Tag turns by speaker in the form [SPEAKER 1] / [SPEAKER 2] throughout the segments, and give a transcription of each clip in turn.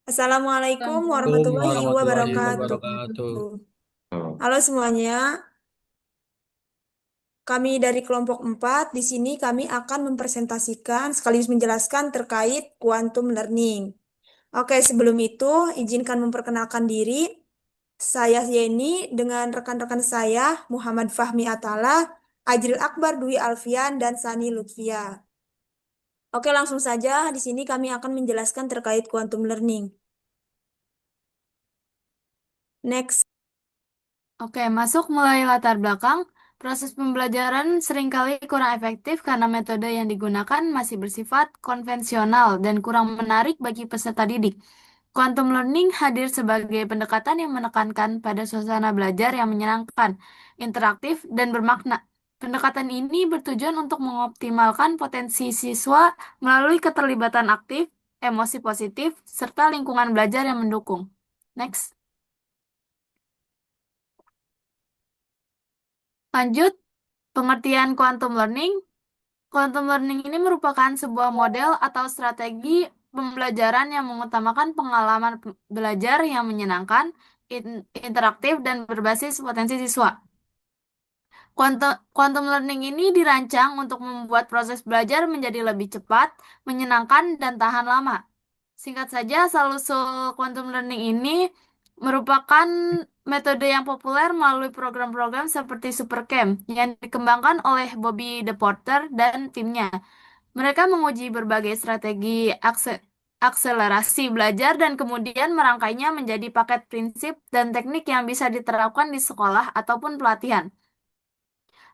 [SPEAKER 1] Assalamualaikum
[SPEAKER 2] Assalamualaikum
[SPEAKER 1] warahmatullahi
[SPEAKER 2] warahmatullahi
[SPEAKER 1] wabarakatuh.
[SPEAKER 2] wabarakatuh.
[SPEAKER 3] Oh,
[SPEAKER 1] Halo semuanya, kami dari kelompok 4 di sini kami akan mempresentasikan sekaligus menjelaskan terkait quantum learning. Oke, sebelum itu izinkan memperkenalkan diri. Saya Yeni dengan rekan-rekan saya Muhammad Fahmi Atala, Ajril Akbar Dwi Alfian dan Sani Lutfia. Oke, langsung saja di sini kami akan menjelaskan terkait quantum learning. Next.
[SPEAKER 2] Oke, masuk mulai latar belakang. Proses pembelajaran seringkali kurang efektif karena metode yang digunakan masih bersifat konvensional dan kurang menarik bagi peserta didik. Quantum learning hadir sebagai pendekatan yang menekankan pada suasana belajar yang menyenangkan, interaktif, dan bermakna. Pendekatan ini bertujuan untuk mengoptimalkan potensi siswa melalui keterlibatan aktif, emosi positif, serta lingkungan belajar yang mendukung. Next. Lanjut, pengertian quantum learning. Quantum learning ini merupakan sebuah model atau strategi pembelajaran yang mengutamakan pengalaman belajar yang menyenangkan, interaktif, dan berbasis potensi siswa. Quantum learning ini dirancang untuk membuat proses belajar menjadi lebih cepat, menyenangkan, dan tahan lama. Singkat saja, asal-usul quantum learning ini merupakan metode yang populer melalui program-program seperti Supercamp yang dikembangkan oleh Bobby DePorter dan timnya. Mereka menguji berbagai strategi akselerasi belajar dan kemudian merangkainya menjadi paket prinsip dan teknik yang bisa diterapkan di sekolah ataupun pelatihan.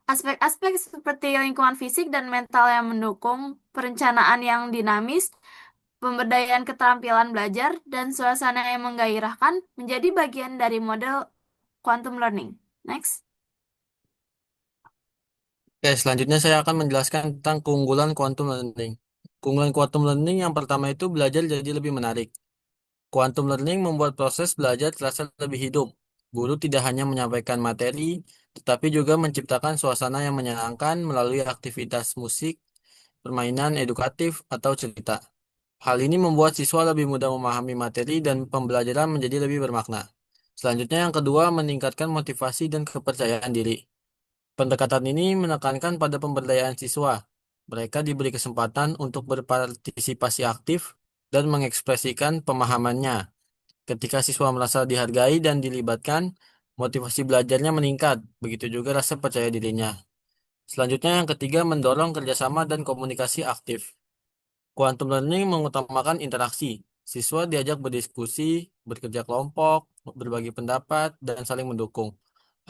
[SPEAKER 2] Aspek-aspek seperti lingkungan fisik dan mental yang mendukung, perencanaan yang dinamis, pemberdayaan keterampilan belajar, dan suasana yang menggairahkan menjadi bagian dari model quantum learning. Next.
[SPEAKER 3] Oke, selanjutnya saya akan menjelaskan tentang keunggulan quantum learning. Keunggulan quantum learning yang pertama itu belajar jadi lebih menarik. Quantum learning membuat proses belajar terasa lebih hidup. Guru tidak hanya menyampaikan materi, tetapi juga menciptakan suasana yang menyenangkan melalui aktivitas musik, permainan edukatif, atau cerita. Hal ini membuat siswa lebih mudah memahami materi dan pembelajaran menjadi lebih bermakna. Selanjutnya yang kedua, meningkatkan motivasi dan kepercayaan diri. Pendekatan ini menekankan pada pemberdayaan siswa. Mereka diberi kesempatan untuk berpartisipasi aktif dan mengekspresikan pemahamannya. Ketika siswa merasa dihargai dan dilibatkan, motivasi belajarnya meningkat. Begitu juga rasa percaya dirinya. Selanjutnya yang ketiga, mendorong kerjasama dan komunikasi aktif. Quantum learning mengutamakan interaksi. Siswa diajak berdiskusi, bekerja kelompok, berbagi pendapat, dan saling mendukung.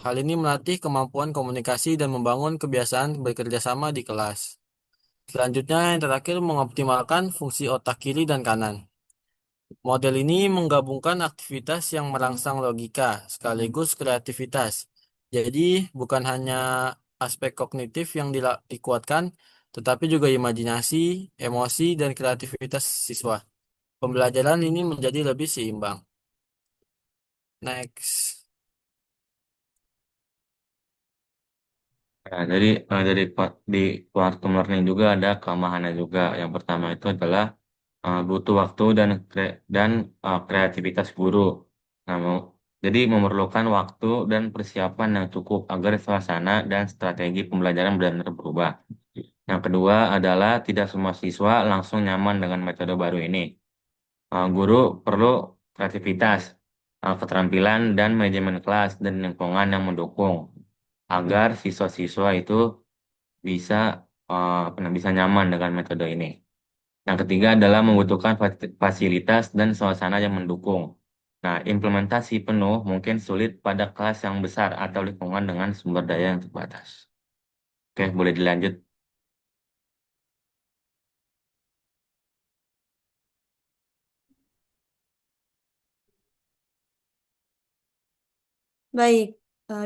[SPEAKER 3] Hal ini melatih kemampuan komunikasi dan membangun kebiasaan bekerja sama di kelas. Selanjutnya, yang terakhir, mengoptimalkan fungsi otak kiri dan kanan. Model ini menggabungkan aktivitas yang merangsang logika sekaligus kreativitas. Jadi, bukan hanya aspek kognitif yang dikuatkan, tetapi juga imajinasi, emosi, dan kreativitas siswa. Pembelajaran ini menjadi lebih seimbang. Next.
[SPEAKER 1] Nah, jadi di quantum learning juga ada kelemahannya juga. Yang pertama itu adalah butuh waktu dan kreativitas guru. Nah, jadi memerlukan waktu dan persiapan yang cukup agar suasana dan strategi pembelajaran benar-benar berubah. Yang kedua adalah tidak semua siswa langsung nyaman dengan metode baru ini. Guru perlu kreativitas, keterampilan dan manajemen kelas dan lingkungan yang mendukung agar siswa-siswa itu bisa bisa nyaman dengan metode ini. Yang ketiga adalah membutuhkan fasilitas dan suasana yang mendukung. Nah, implementasi penuh mungkin sulit pada kelas yang besar atau lingkungan dengan sumber daya yang terbatas. Oke, boleh dilanjut. Baik,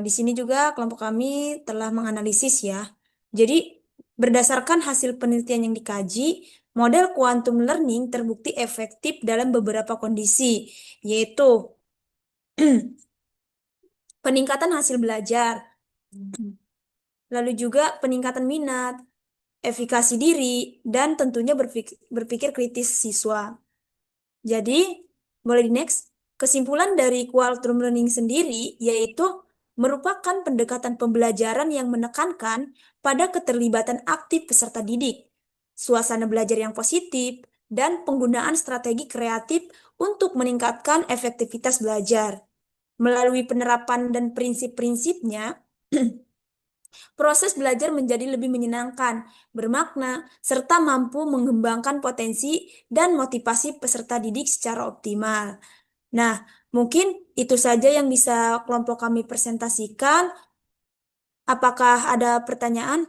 [SPEAKER 1] di sini juga kelompok kami telah menganalisis ya. Jadi, berdasarkan hasil penelitian yang dikaji, model quantum learning terbukti efektif dalam beberapa kondisi, yaitu peningkatan hasil belajar, lalu juga peningkatan minat, efikasi diri, dan tentunya berpikir kritis siswa. Jadi,
[SPEAKER 4] Mulai di next. Kesimpulan dari quantum learning sendiri yaitu merupakan pendekatan pembelajaran yang menekankan pada keterlibatan aktif peserta didik, suasana belajar yang positif, dan penggunaan strategi kreatif untuk meningkatkan efektivitas belajar. Melalui penerapan dan prinsip-prinsipnya, proses belajar menjadi lebih menyenangkan, bermakna, serta mampu mengembangkan potensi dan motivasi peserta didik secara optimal. Nah, mungkin itu saja yang bisa kelompok kami presentasikan. Apakah ada pertanyaan?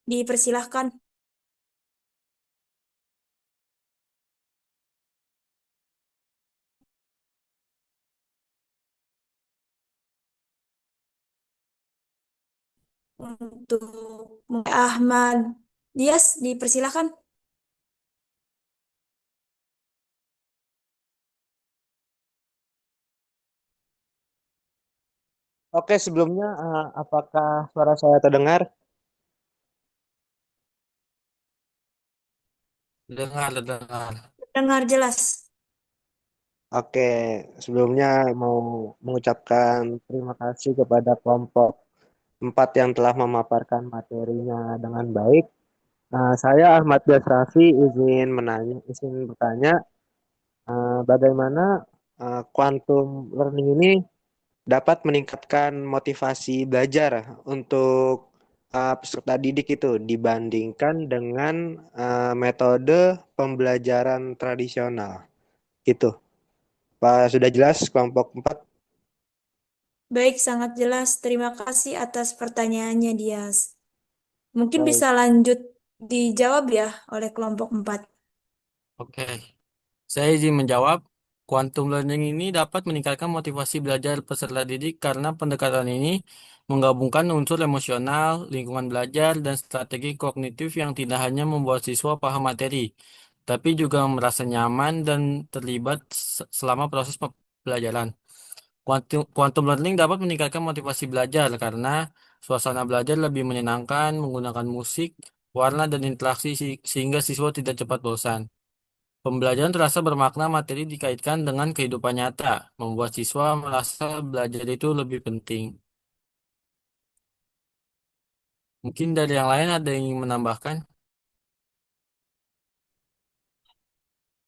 [SPEAKER 4] Dipersilahkan untuk Ahmad Dias, dipersilahkan.
[SPEAKER 5] Oke, sebelumnya apakah suara saya terdengar?
[SPEAKER 3] Dengar, dengar.
[SPEAKER 4] Dengar jelas.
[SPEAKER 5] Oke, sebelumnya mau mengucapkan terima kasih kepada kelompok 4 yang telah memaparkan materinya dengan baik. Saya Ahmad Basrafi izin bertanya, bagaimana quantum learning ini dapat meningkatkan motivasi belajar untuk peserta didik itu dibandingkan dengan metode pembelajaran tradisional. Gitu. Pak, sudah jelas kelompok 4?
[SPEAKER 4] Baik, sangat jelas. Terima kasih atas pertanyaannya, Dias. Mungkin
[SPEAKER 5] Baik.
[SPEAKER 4] bisa lanjut dijawab ya oleh kelompok 4.
[SPEAKER 3] Oke. Saya izin menjawab, quantum learning ini dapat meningkatkan motivasi belajar peserta didik karena pendekatan ini menggabungkan unsur emosional, lingkungan belajar, dan strategi kognitif yang tidak hanya membuat siswa paham materi, tapi juga merasa nyaman dan terlibat selama proses pembelajaran. Quantum learning dapat meningkatkan motivasi belajar karena suasana belajar lebih menyenangkan, menggunakan musik, warna, dan interaksi sehingga siswa tidak cepat bosan. Pembelajaran terasa bermakna materi dikaitkan dengan kehidupan nyata, membuat siswa merasa belajar itu lebih penting. Mungkin dari yang lain ada yang ingin menambahkan?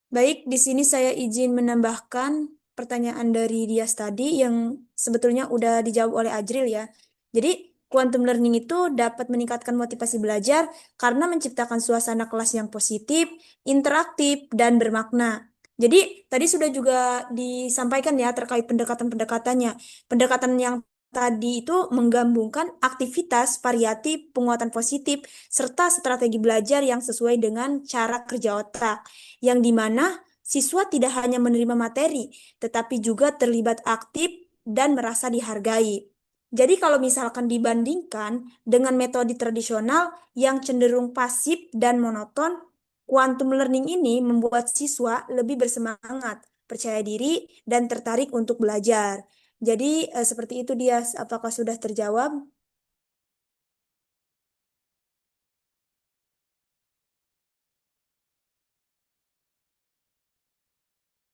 [SPEAKER 4] Baik, di sini saya izin menambahkan pertanyaan dari Dias tadi yang sebetulnya udah dijawab oleh Ajril ya. Jadi, quantum learning itu dapat meningkatkan motivasi belajar karena menciptakan suasana kelas yang positif, interaktif, dan bermakna. Jadi, tadi sudah juga disampaikan ya terkait pendekatan-pendekatannya. Pendekatan yang tadi itu menggabungkan aktivitas variatif, penguatan positif, serta strategi belajar yang sesuai dengan cara kerja otak yang dimana siswa tidak hanya menerima materi, tetapi juga terlibat aktif dan merasa dihargai. Jadi kalau misalkan dibandingkan dengan metode tradisional yang cenderung pasif dan monoton, quantum learning ini membuat siswa lebih bersemangat, percaya diri, dan tertarik untuk belajar. Jadi seperti itu dia, apakah sudah terjawab?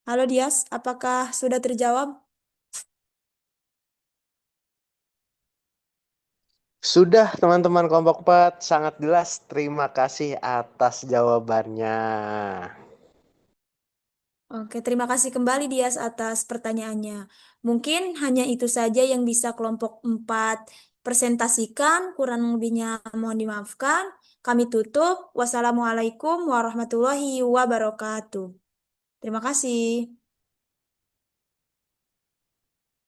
[SPEAKER 4] Halo Dias, apakah sudah terjawab?
[SPEAKER 5] Sudah, teman-teman kelompok 4, sangat jelas. Terima kasih atas jawabannya.
[SPEAKER 4] Oke, terima kasih kembali Dias atas pertanyaannya. Mungkin hanya itu saja yang bisa kelompok 4 presentasikan. Kurang lebihnya mohon dimaafkan. Kami tutup. Wassalamualaikum warahmatullahi wabarakatuh. Terima kasih.